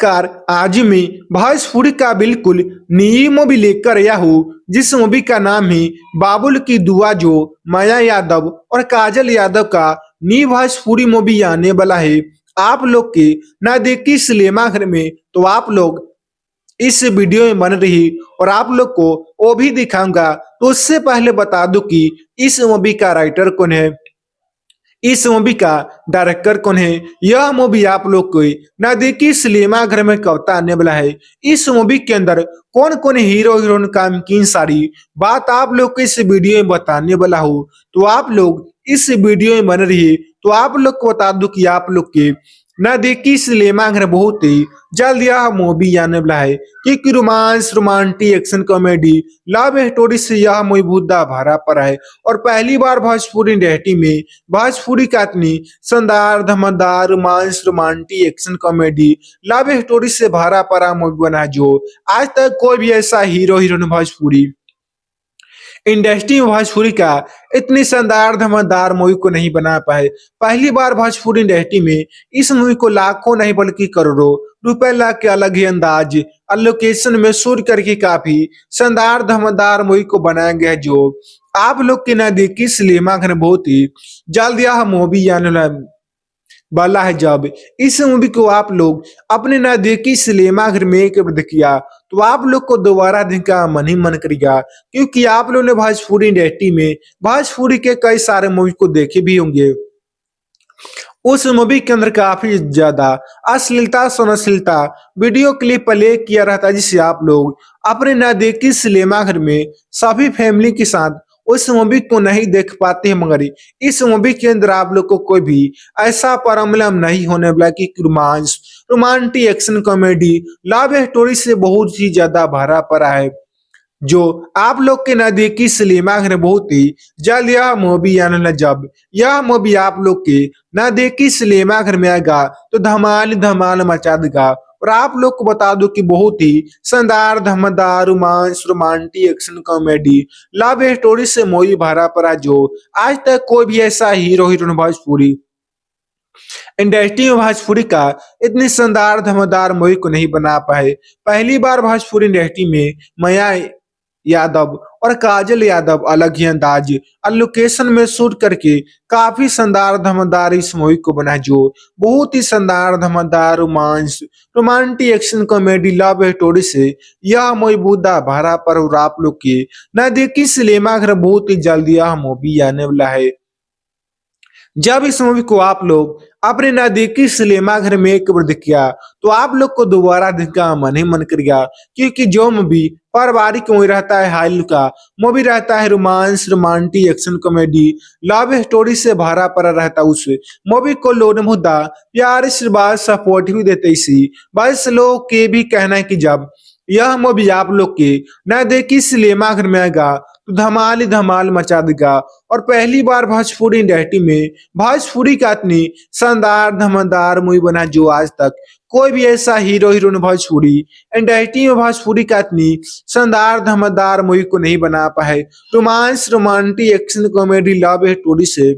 नमस्कार। आज मैं भोजपुरी का बिल्कुल नई मूवी लेकर आया हूँ, जिस मूवी का नाम है बाबुल की दुआ। जो माया यादव और काजल यादव का नई भोजपुरी मूवी आने वाला है। आप लोग के ना देखी सिनेमा घर में, तो आप लोग इस वीडियो में बन रही और आप लोग को वो भी दिखाऊंगा। तो उससे पहले बता दूं कि इस मूवी का राइटर कौन है, इस मूवी का डायरेक्टर कौन है। यह मूवी आप लोग को ना देखी सिनेमा घर में कब आने वाला है। इस मूवी के अंदर कौन कौन हीरो हीरोइन काम की, सारी बात आप लोग को इस वीडियो में बताने वाला हूँ। तो आप लोग इस वीडियो में बन रही, तो आप लोग को बता दूं कि आप लोग के ना देखी सिनेमा घर बहुत ही जल्द यह मूवी आने वाला है, क्योंकि romance, romantic, action, comedy, love story से यह मूवी बहुत भरा पड़ा है। और पहली बार भोजपुरी इंडस्ट्री में भोजपुरी का इतनी शानदार, धमाकेदार romance, romantic, action, comedy, love story से भरा पड़ा मूवी बना है, जो आज तक कोई भी ऐसा हीरो हीरोइन भोजपुरी इंडस्ट्री में भोजपुरी का इतनी शानदार, धमाकेदार मूवी को नहीं बना पाए। पहली बार भोजपुरी इंडस्ट्री में इस मूवी को लाखों नहीं बल्कि करोड़ों रुपए ला के अलग ही अंदाज और लोकेशन में शूट करके काफी शानदार, धमाकेदार मूवी को बनाया गया है, जो आप लोग की ना देखी सिनेमा घर बहुत ही जल्द यह मूवी आने वाला है। जब इस मूवी को आप लोग अपने ना देखी सिनेमा घर में एक बार देखिया, तो आप लोग को दोबारा देखने का मन ही मन करेगा, क्योंकि आप लोग ने भोजपुरी इंडस्ट्री में भोजपुरी के कई सारे मूवी को देखे भी होंगे। उस मूवी के अंदर काफी ज्यादा अश्लीलता, सनशीलता वीडियो क्लिप प्ले किया रहता है, जिससे आप लोग अपने ना देखी सिनेमा घर में सभी फैमिली के साथ उस मूवी को नहीं देख पाते हैं। मगर इस मूवी के अंदर आप लोग को कोई भी ऐसा प्रॉब्लम नहीं होने वाला कि romance, romantic, action, comedy, love story से बहुत ही ज्यादा भरा पड़ा है, जो आप लोग के नजदीकी सिनेमा घर बहुत ही जल्द यह मूवी आने वाला। जब यह मूवी आप लोग के नजदीकी सिनेमा घर में आएगा, तो धमाल धमाल मचा देगा। और आप लोग को बता दूं कि बहुत ही शानदार, धमाकेदार romance, romantic, action, comedy, love story से मूवी भरा पड़ा, जो आज तक कोई भी ऐसा हीरो हीरोइन भोजपुरी इंडस्ट्री में भोजपुरी का इतनी शानदार, धमाकेदार मूवी को नहीं बना पाए। पहली बार भोजपुरी इंडस्ट्री में माया यादव और काजल यादव अलग ही अंदाज और लोकेशन में शूट करके काफी शानदार, धमाकेदार इस मूवी को बना, जो बहुत ही शानदार, धमाकेदार romance, romantic, action, comedy, love story से यह मूवी बुद्धा भरा पर। और आप लोग के ना देखी सिनेमा घर बहुत ही जल्द यह मूवी आने वाला है। जब इस मूवी को आप लोग अपने नजदीकी सिनेमा घर में एक बार देखिया, तो आप लोग को दोबारा देखने का मन ही मन करेगा, क्योंकि जो मूवी पारिवारिक मूवी रहता है, हाइल का मूवी रहता है, romance, romantic, action, comedy, love story से भरा पड़ा रहता है, उस मूवी को लोग मुद्दा प्यार से बात सपोर्ट भी देते। इसी बस लोग के भी कहना है कि जब यह मूवी आप लोग के न देखी सिनेमा घर में आएगा, तो धमाल ही धमाल मचा देगा। और पहली बार भोजपुरी इंडस्ट्री में भोजपुरी का इतनी शानदार, धमाकेदार मूवी बना, जो आज तक कोई भी ऐसा हीरो हीरोइन भोजपुरी इंडस्ट्री में भोजपुरी का इतनी शानदार, धमाकेदार मूवी को नहीं बना पाए। Romance, romantic, action, comedy, love story से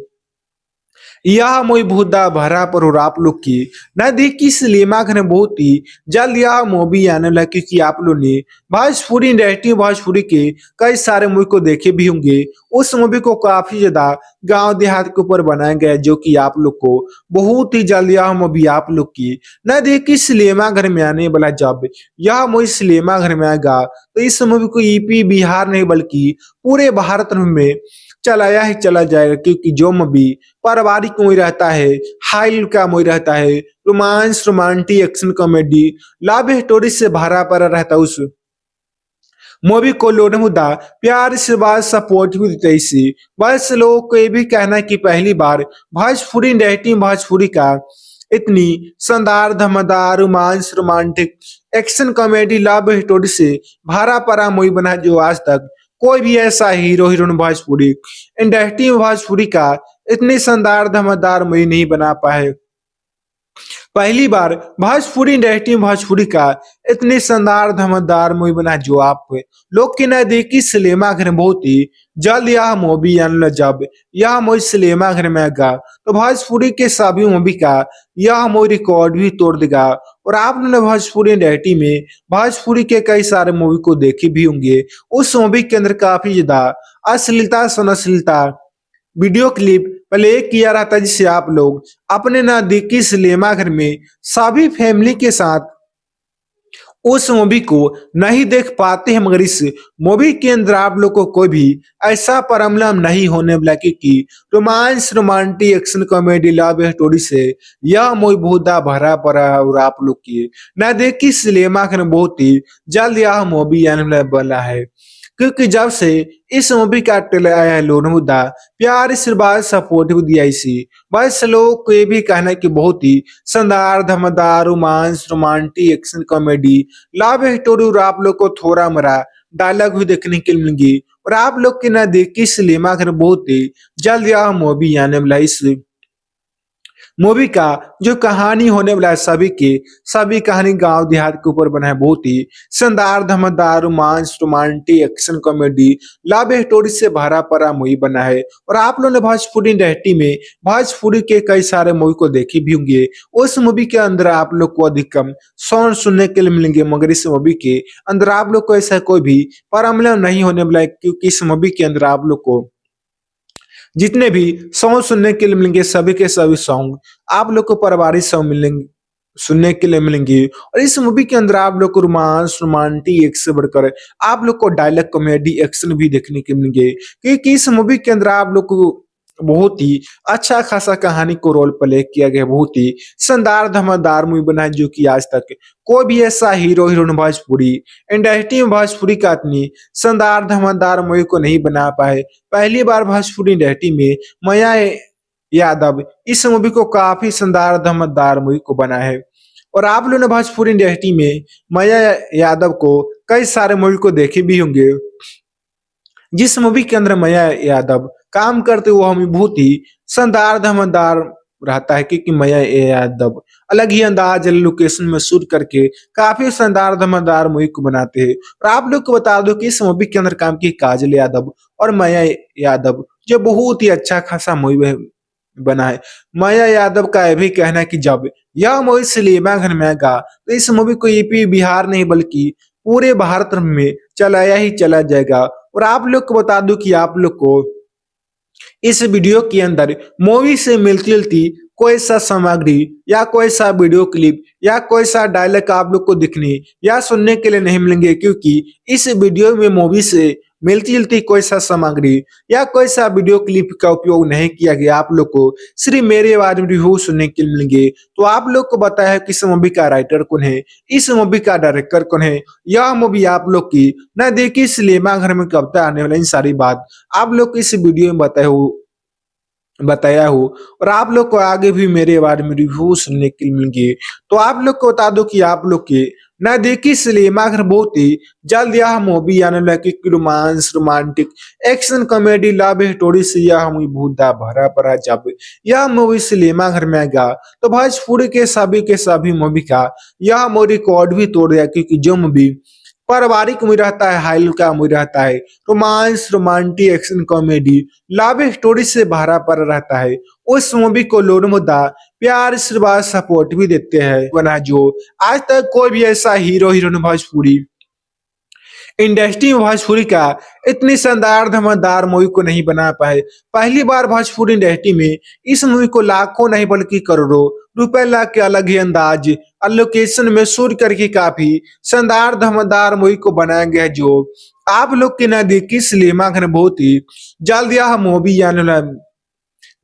यह मूवी बहुत भरा पर। और आप लोग की ना देखी सिनेमा घर में बहुत ही जल्द यह मूवी आने वाला, क्योंकि आप लोग ने भोजपुरी इंडस्ट्री, भोजपुरी के कई सारे मूवी को देखे भी होंगे। उस मूवी को काफी ज्यादा गांव देहात के ऊपर बनाया गया है, जो कि आप लोग को बहुत ही जल्द यह मूवी आप लोग की ना देखी सिनेमा घर में आने वाला। जब यह मूवी सिनेमा घर में आएगा, तो इस मूवी को यूपी, बिहार नहीं बल्कि पूरे भारत में चलाया ही चला जाएगा, क्योंकि जो मूवी पारिवारिक मूवी रहता है, हाइल का मूवी रहता है, romance, romantic, action, comedy, love story से भरा पड़ा रहता है, उस मूवी को लोग मुद्दा प्यार से बात सपोर्ट भी देते। इसी बस लोगों को ये भी कहना है कि पहली बार भोजपुरी इंडस्ट्री में भोजपुरी का इतनी शानदार, धमाकेदार romance, romantic, action, comedy, love story से भरा पड़ा मूवी बना, जो आज तक कोई भी ऐसा हीरो हीरोइन भोजपुरी इंडस्ट्री में भोजपुरी का इतनी शानदार, धमाकेदार मूवी नहीं बना पाए। पहली बार भोजपुरी इंडस्ट्री में भोजपुरी का इतनी शानदार धमाकेदार मूवी बना जो आप लोग की नजदीकी सिनेमा घर में बहुत ही जल्द यह मूवी आने जब यह मूवी सिनेमा घर में आएगा तो भोजपुरी के सभी मूवी का यह मूवी रिकॉर्ड भी तोड़ देगा। और आप लोगों ने भोजपुरी इंडस्ट्री में भोजपुरी के कई सारे मूवी को देखे भी होंगे। उस मूवी के अंदर काफी ज्यादा अश्लीलता सनशीलता वीडियो क्लिप प्ले किया रहता है जिससे आप लोग अपने नजदीकी सिनेमा घर में सभी फैमिली के साथ उस मूवी को नहीं देख पाते हैं। मगर इस मूवी के अंदर आप लोग को कोई भी ऐसा प्रॉब्लम नहीं होने वाला क्योंकि romance romantic action comedy love story से यह मूवी बहुत भरा पड़ा है। और आप लोग की नजदीकी सिनेमा घर में बहुत ही जल्द यह मूवी आने वाला है क्योंकि जब से इस मूवी का ट्रेलर आया है लोगों ने प्यार आशीर्वाद सपोर्ट भी दिया इसी बस लोग को ये भी कहना है कि बहुत ही शानदार धमाकेदार romance romantic action comedy love story और आप लोग को थोड़ा मरा डायलॉग भी देखने के लिए मिलेंगी। और आप लोग के नजदीकी सिनेमा घर बहुत ही जल्द यह मूवी आने वाला इस मूवी का जो कहानी होने वाला है सभी कहानी गांव देहात के ऊपर बना है। बहुत ही शानदार धमाकेदार romance romantic action comedy love story से भरा पड़ा मूवी बना है। और आप लोगों ने भोजपुरी इंडस्ट्री में भोजपुरी के कई सारे मूवी को देखे भी होंगे। उस मूवी के अंदर आप लोग को अधिकतम सॉन्ग सुनने के लिए मिलेंगे मगर इस मूवी के अंदर आप लोग को ऐसा कोई भी प्रॉब्लम नहीं होने वाला है क्योंकि इस मूवी के अंदर आप लोग को जितने भी सॉन्ग सुनने के लिए मिलेंगे सभी के सभी सॉन्ग आप लोग को पारिवारिक सॉन्ग मिलेंगे सुनने के लिए मिलेंगे। और इस मूवी के अंदर आप लोग को रोमांस रोमांटिक एक से बढ़कर आप लोग को डायलॉग कॉमेडी एक्शन भी देखने के मिलेंगे क्योंकि इस मूवी के अंदर आप लोग को बहुत ही अच्छा खासा कहानी को रोल प्ले किया गया। बहुत ही शानदार धमाकेदार मूवी बना है जो कि आज तक कोई भी ऐसा हीरो हीरोइन भोजपुरी इंडस्ट्री में भोजपुरी का इतनी शानदार धमाकेदार मूवी को नहीं बना पाए। पहली बार भोजपुरी इंडस्ट्री में माया यादव इस मूवी को काफी शानदार धमाकेदार मूवी को बना है। और आप लोगों ने भोजपुरी इंडस्ट्री में माया यादव को कई सारे मूवी को देखे भी होंगे जिस मूवी के अंदर माया यादव काम करते हुए हमें बहुत ही शानदार धमाकेदार रहता है क्योंकि माया यादव अलग ही अंदाज लोकेशन में शूट करके काफी शानदार धमाकेदार मूवी को बनाते हैं। और आप लोग को बता दो कि इस मूवी के अंदर काम की काजल यादव और माया यादव जो बहुत ही अच्छा खासा मूवी बना है। माया यादव का यह भी कहना है कि जब यह मूवी सिनेमा घर में आएगा तो इस मूवी को यूपी बिहार नहीं बल्कि पूरे भारत में चलाया ही चला जाएगा। और आप लोग को बता दूं कि आप लोग को इस वीडियो के अंदर मूवी से मिलती जुलती कोई सा सामग्री या कोई सा वीडियो क्लिप या कोई सा डायलॉग आप लोग को दिखने या सुनने के लिए नहीं मिलेंगे क्योंकि इस वीडियो में मूवी से मिलती जुलती कोई सा सामग्री या कोई सा वीडियो क्लिप का उपयोग नहीं किया गया। आप लोग को सिर्फ मेरे आवाज में रिव्यू सुनने के लिए मिलेंगे। तो आप लोग को बताया है कि इस मूवी का राइटर कौन है, इस मूवी का डायरेक्टर कौन है, यह मूवी आप लोग की न देखिए सिनेमा घर में कब तक आने वाला, इन सारी बात आप लोग को इस वीडियो में बताया हो। और आप लोग को आगे भी मेरे बारे में रिव्यू सुनने के लिए मिलेंगे। तो आप लोग को बता दो कि आप लोग के न देखी सिनेमा घर बहुत ही जल्द यह मूवी आने वाला है। Romance romantic action comedy love story से यह मूवी बहुत भरा पड़ा। जब यह मूवी सिनेमा घर में आएगा तो भोजपुरी के सभी मूवी का यह मूवी रिकॉर्ड भी तोड़ दिया क्योंकि जो मूवी पारिवारिक मूवी रहता है हाई का मूवी रहता है romance romantic action comedy love story से भरा पड़ा रहता है उस मूवी को लोग मुद्दा प्यार आशीर्वाद सपोर्ट भी देते हैं बना जो आज तक कोई भी ऐसा हीरो हीरोइन भोजपुरी इंडस्ट्री में भोजपुरी का इतनी शानदार धमाकेदार मूवी को नहीं बना पाए। पहली बार भोजपुरी इंडस्ट्री में इस मूवी को लाखों नहीं बल्कि करोड़ों रुपए ला के अलग ही अंदाज लोकेशन में शूट करके काफी शानदार धमाकेदार मूवी को बनाया गया है जो आप लोग के नजदीकी सिनेमा घर बहुत ही जल्द यह मूवी आने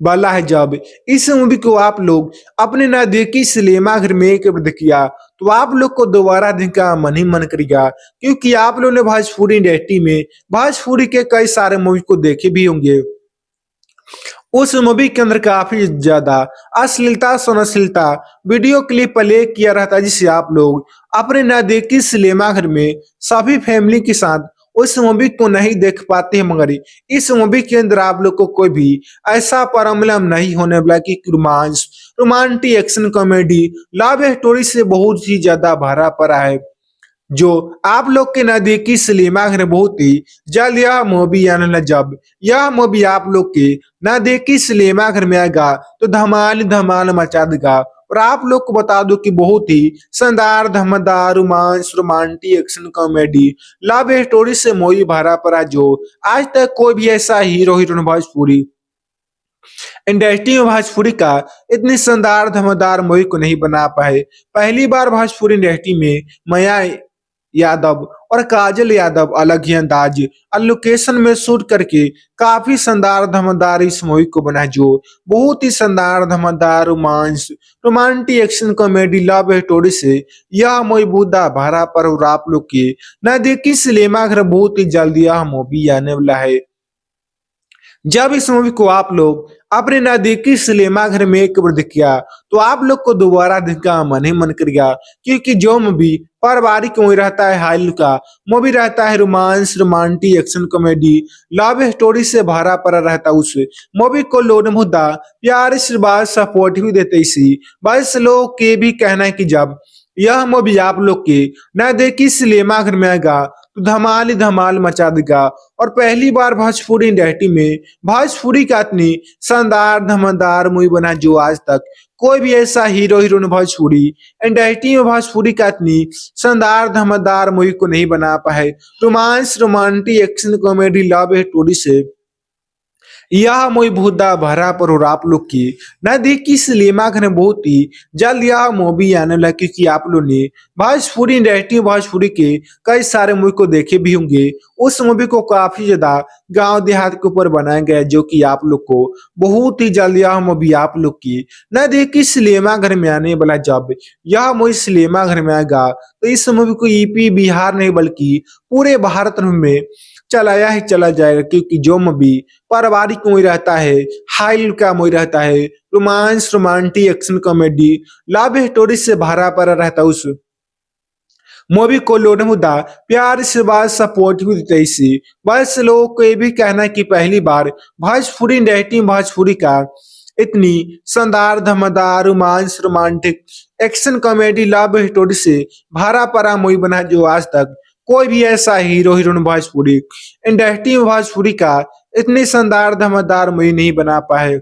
वाला है। जब इस मूवी को आप लोग अपने नजदीकी सिनेमा घर में एक बार देखिया तो आप लोग को दोबारा देखने का मन ही मन करेगा क्योंकि आप लोगों ने भोजपुरी इंडस्ट्री में भोजपुरी के कई सारे मूवी को देखे भी होंगे। उस मूवी के अंदर काफी ज्यादा अश्लीलता सनशीलता वीडियो क्लिप प्ले किया रहता है जिससे आप लोग अपने नजदीकी सिनेमा घर में सभी फैमिली के साथ उस मूवी को नहीं देख पाते हैं। मगर इस मूवी के अंदर आप लोग को कोई भी ऐसा प्रॉब्लम नहीं होने वाला कि romance romantic action comedy love story से बहुत ही ज्यादा भरा पड़ा है, जो आप लोग के नजदीकी सिनेमा घर बहुत ही जल्द यह मूवी आने वाला। जब यह मूवी आप लोग के नजदीकी सिनेमा घर में आएगा तो धमाल धमाल मचा देगा। और आप लोग को बता दूं कि बहुत ही शानदार धमाकेदार romance romantic action comedy love story से मूवी भरा पड़ा, जो आज तक कोई भी ऐसा हीरो हीरोइन भोजपुरी इंडस्ट्री में भोजपुरी का इतनी शानदार धमाकेदार मूवी को नहीं बना पाए। पहली बार भोजपुरी इंडस्ट्री में माया यादव और काजल यादव अलग ही अंदाज और लोकेशन में शूट करके काफी शानदार धमाकेदार इस मूवी को बना, जो बहुत ही शानदार धमाकेदार romance romantic action comedy love story से यह मूवी बुद्धा भरा पर। और आप लोग के नजदीकी सिनेमा घर बहुत ही जल्दी यह मूवी आने वाला है। जब इस मूवी को आप लोग अपने नजदीकी सिनेमा घर में एक बार देखिया तो आप लोग को दोबारा देखने का मन ही मन करेगा, क्योंकि जो मूवी पारिवारिक मूवी रहता है, हाइल का मूवी रहता है, romance romantic action comedy love story से भरा पड़ा रहता है, उस मूवी को लोग मुद्दा प्यार आशीर्वाद सपोर्ट भी देते इसी। बस लोग के भी कहना है कि जब यह मूवी आप लोग के नजदीकी सिनेमा घर में आएगा तो धमाल ही धमाल मचा देगा। और पहली बार भोजपुरी इंडस्ट्री में भोजपुरी का इतनी शानदार धमाकेदार मूवी बना, जो आज तक कोई भी ऐसा हीरो हीरोइन भोजपुरी इंडस्ट्री में भोजपुरी का इतनी शानदार धमाकेदार मूवी को नहीं बना पाए। Romance romantic action comedy love story से यह मूवी भूदा भरा पर। और आप लोग की नजदीकी सिनेमा घर में बहुत ही जल्द यह मूवी आने वाला, क्योंकि आप लोग ने भोजपुरी इंडस्ट्री भोजपुरी के कई सारे मूवी को देखे भी होंगे। उस मूवी को काफी ज्यादा गांव देहात के ऊपर बनाया गया है, जो कि आप लोग को बहुत ही जल्द यह मूवी आप लोग की नजदीकी सिनेमा घर में आने वाला। जब यह मूवी सिनेमा घर में आएगा तो इस मूवी को यूपी बिहार नहीं बल्कि पूरे भारत में चलाया ही चला जाएगा, क्योंकि जो मूवी पारिवारिक मूवी रहता है, हाई का मूवी रहता है, romance romantic action comedy love story से भरा पड़ा रहता है, उस मूवी को लोग मुद्दा प्यार से बात सपोर्ट भी देते इसी। बस लोगों को ये भी कहना है कि पहली बार भोजपुरी इंडस्ट्री भोजपुरी का इतनी शानदार धमाकेदार romance romantic action comedy love story से भरा पड़ा मूवी बना, जो आज तक कोई भी ऐसा हीरो हीरोइन भोजपुरी इंडस्ट्री में भोजपुरी का इतनी शानदार धमाकेदार मूवी नहीं बना पाए।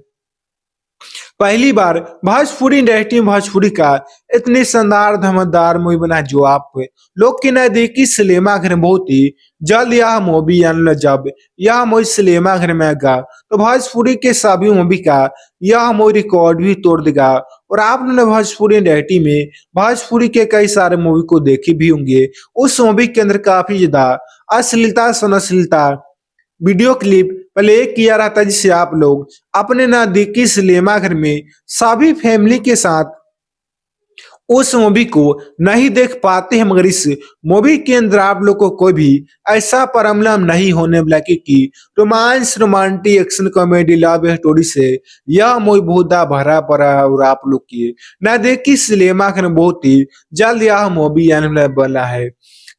पहली बार भोजपुरी इंडस्ट्री में भोजपुरी का इतनी शानदार धमाकेदार मूवी बना, जो आप लोग के नजदीकी सिनेमा घर में बहुत ही जल्द यह मूवी आने वाला। जब यह मूवी सिनेमा घर में आएगा तो भोजपुरी के सभी मूवी का यह मूवी रिकॉर्ड भी तोड़ देगा। और आप लोगों ने भोजपुरी इंडस्ट्री में भोजपुरी के कई सारे मूवी को देखे भी होंगे। उस मूवी के अंदर काफी ज्यादा अश्लीलता सनश्लीलता वीडियो क्लिप प्ले किया रहता है, जिससे आप लोग अपने नजदीकी सिनेमा घर में सभी फैमिली के साथ उस मूवी को नहीं देख पाते हैं। मगर इस मूवी के अंदर आप लोग को कोई भी ऐसा प्रॉब्लम नहीं होने वाला, क्योंकि romance romantic action comedy love story से यह मूवी बहुत भरा पड़ा है। और आप लोग की नजदीकी सिनेमा घर में बहुत ही जल्द यह मूवी आने वाला है,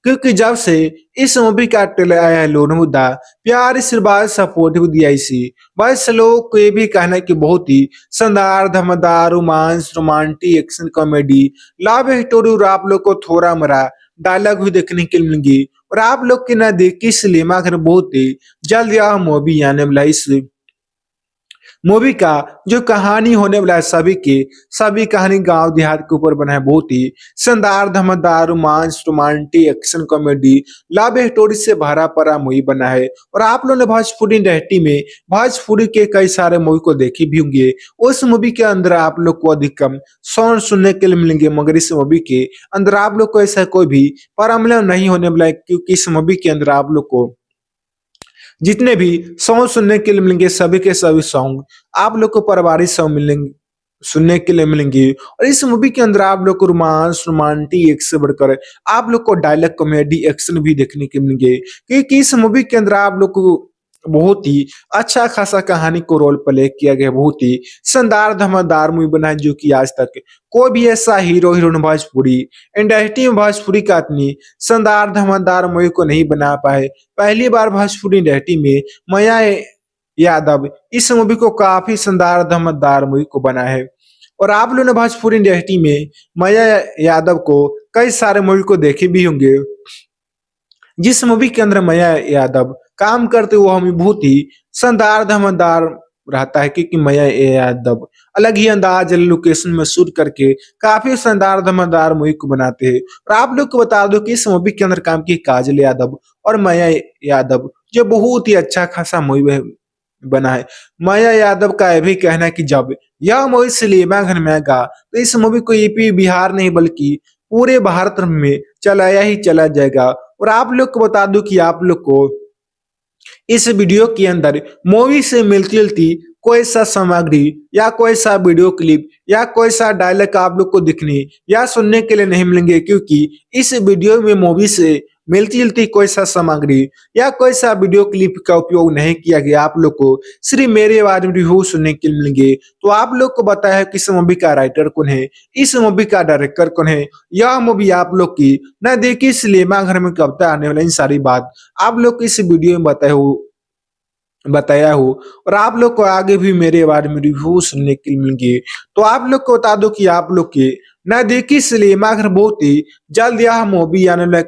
क्योंकि जब से इस मूवी का ट्रेलर आया है लोग मुद्दा प्यार आशीर्वाद सपोर्ट भी दिया इसी। बस लोग को ये भी कहना है कि बहुत ही शानदार धमाकेदार romance romantic action comedy love story और आप लोग को थोड़ा मरा डायलॉग भी देखने के लिए मिलेंगी। और आप लोग के नजदीकी सिनेमा घर बहुत ही जल्द यह मूवी आने वाला। इस मूवी का जो कहानी होने वाला है सभी कहानी गांव देहात के ऊपर बना है। बहुत ही शानदार धमाकेदार romance romantic action comedy love story से भरा पड़ा मूवी बना है। और आप लोगों ने भोजपुरी इंडस्ट्री में भोजपुरी के कई सारे मूवी को देखे भी होंगे। उस मूवी के अंदर आप लोग को अधिकतम सॉन्ग सुनने के लिए मिलेंगे, मगर इस मूवी के अंदर आप लोग को ऐसा कोई भी प्रॉब्लम नहीं होने वाला है, क्योंकि इस मूवी के अंदर आप लोग को जितने भी सॉन्ग सुनने के लिए मिलेंगे सभी के सभी सॉन्ग आप लोग को पारिवारिक सॉन्ग मिलेंगे सुनने के लिए मिलेंगे। और इस मूवी के अंदर आप लोग को रोमांस रोमांटिक एक से बढ़कर आप लोग को डायलॉग कॉमेडी एक्शन भी देखने के मिलेंगे, क्योंकि इस मूवी के अंदर आप लोग को बहुत ही अच्छा खासा कहानी को रोल प्ले किया गया। बहुत ही शानदार धमाकेदार मूवी बना है, जो कि आज तक कोई भी ऐसा हीरो हीरोइन भोजपुरी इंडस्ट्री में भोजपुरी का इतनी शानदार धमाकेदार मूवी को नहीं बना पाए। पहली बार भोजपुरी इंडस्ट्री में माया यादव इस मूवी को काफी शानदार धमाकेदार मूवी को बना है। और आप लोगों ने भोजपुरी इंडस्ट्री में माया यादव को कई सारे मूवी को देखे भी होंगे, जिस मूवी के अंदर माया यादव काम करते हुए हमें बहुत ही शानदार धमाकेदार रहता है, क्योंकि माया यादव अलग ही अंदाज लोकेशन में शूट करके काफी शानदार धमाकेदार मूवी को बनाते हैं। और आप लोग को बता दो कि इस मूवी के अंदर काम की काजल यादव और माया यादव, जो बहुत ही अच्छा खासा मूवी बना है। माया यादव का यह भी कहना है कि जब यह मूवी सिनेमा घर में आएगा तो इस मूवी को यूपी बिहार नहीं बल्कि पूरे भारत में चलाया ही चला जाएगा। और आप लोग को बता दूं कि आप लोग को इस वीडियो के अंदर मूवी से मिलती जुलती कोई सा सामग्री या कोई सा वीडियो क्लिप या कोई सा डायलॉग आप लोग को दिखने या सुनने के लिए नहीं मिलेंगे, क्योंकि इस वीडियो में मूवी से मिलती जुलती कोई सा सामग्री या कोई सा वीडियो क्लिप का उपयोग नहीं किया गया। आप लोग को सिर्फ मेरे आवाज में रिव्यू सुनने के लिए मिलेंगे। तो आप लोग को बताया है कि इस मूवी का राइटर कौन है, इस मूवी का डायरेक्टर कौन है, यह मूवी आप लोग की न देखिए सिनेमा घर में कब तक आने वाला, इन सारी बात आप लोग को इस वीडियो में बताया हो। और आप लोग को आगे भी मेरे बारे में रिव्यू सुनने के लिए मिलेंगे। तो आप लोग को बता दो कि आप लोग के न देखी सिनेमा घर बहुत ही जल्द यह मूवी आने वाला है,